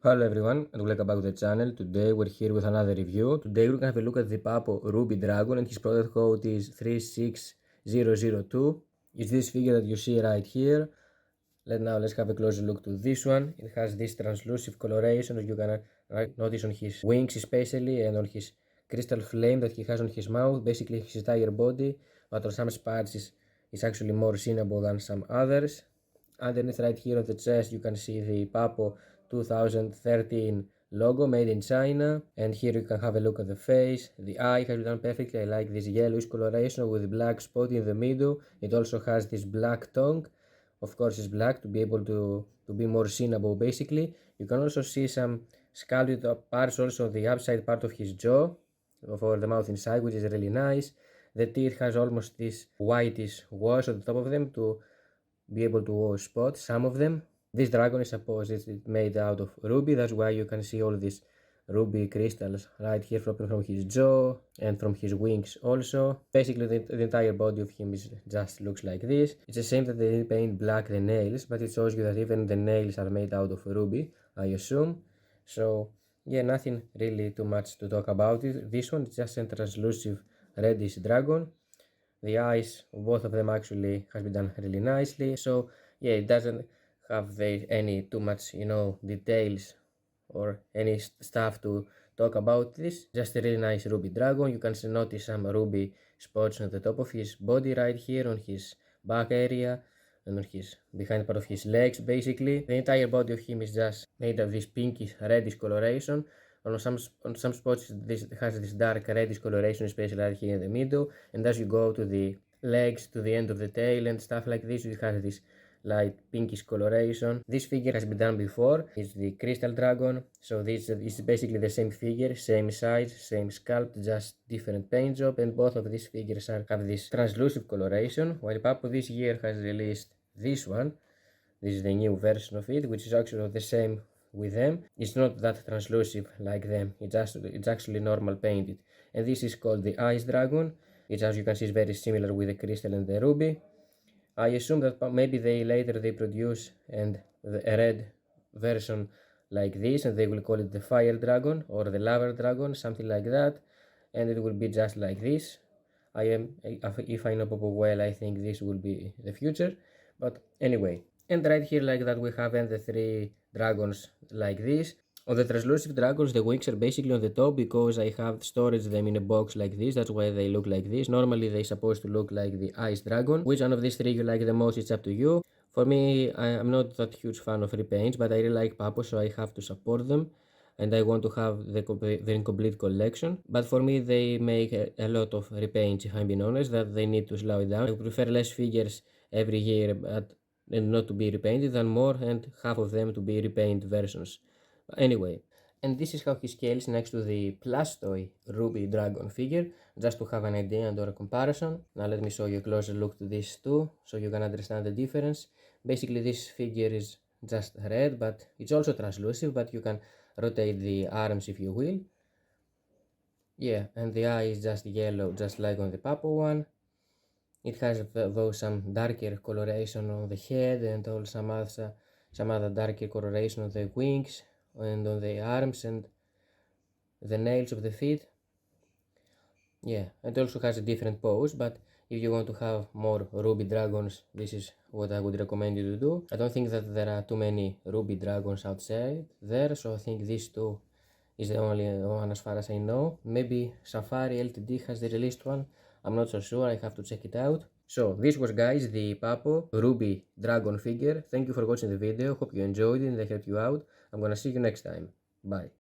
Hello everyone and welcome back to the channel. Today we're here with another review. Today we're gonna have a look at the Papo Ruby Dragon and his product code is 36002. It's this figure that you see right here. Let's have a closer look to this one. It has this translucent coloration that you can notice on his wings especially and on his crystal flame that he has on his mouth, basically his entire body, but on some parts is actually more seenable than some others. Underneath right here on the chest you can see the Papo 2013 logo made in China, and here you can have a look at the face. The eye has been done perfectly. I like this yellowish coloration with black spot in the middle. It also has this black tongue. Of course it's black to be able to be more seenable basically. You can also see some sculpted parts also on the upside part of his jaw for the mouth inside, which is really nice. The teeth has almost this whitish wash on the top of them to be able to spot some of them. This dragon is supposed it's made out of ruby, that's why you can see all these ruby crystals right here flopping from his jaw and from his wings also. Basically the entire body of him is just looks like this. It's a shame that they didn't paint black the nails, but it shows you that even the nails are made out of ruby, I assume. So yeah, nothing really too much to talk about it. This one is just a translucent reddish dragon. The eyes of both of them actually has been done really nicely. So yeah, it doesn't have any too much details or any stuff to talk about this. Just a really nice ruby dragon. You can notice some ruby spots on the top of his body right here, on his back area and on his behind part of his legs basically. The entire body of him is just made of this pinkish reddish coloration. On some spots this has this dark reddish coloration, especially right here in the middle, and as you go to the legs, to the end of the tail and stuff like this, it has this light pinkish coloration. This figure has been done before. It's the crystal dragon, so this is basically the same figure, same size, same sculpt, just different paint job, and both of these figures have this translucent coloration, while Papo this year has released this one. This is the new version of it, which is actually the same with them. It's not that translucent like them. It's actually normal painted. And this is called the Ice Dragon. It's, as you can see, is very similar with the crystal and the ruby. I assume that maybe they produce a red version like this, and they will call it the Fire Dragon or the Lava Dragon, something like that. And it will be just like this. If I know Popo well, I think this will be the future. But anyway, and right here like that we have the three dragons like this. On the translucent dragons, the wings are basically on the top because I have stored them in a box like this. That's why they look like this. Normally they're supposed to look like the ice dragon. Which one of these three you like the most, it's up to you. For me, I'm not that huge fan of repaints, but I really like Papo, so I have to support them. And I want to have the incomplete collection. But for me, they make a lot of repaints, if I'm being honest, that they need to slow it down. I prefer less figures every year, and not to be repainted, than more and half of them to be repainted versions. Anyway, and this is how he scales next to the plus toy Ruby Dragon figure, just to have an idea and or a comparison. Now let me show you a closer look to this too, so you can understand the difference. Basically this figure is just red, but it's also translucent, but you can rotate the arms if you will. Yeah, and the eye is just yellow, just like on the Papo one. It has though some darker coloration on the head and also some other darker coloration on the wings and on the arms and the nails of the feet. Yeah, it also has a different pose, but if you want to have more ruby dragons, this is what I would recommend you to do. I don't think that there are too many ruby dragons outside there, so I think these two is the only one as far as I know. Maybe Safari Ltd has the released one. I'm not so sure, I have to check it out. So this was, guys, the Papo Ruby Dragon figure. Thank you for watching the video. Hope you enjoyed it and I helped you out. I'm gonna see you next time. Bye.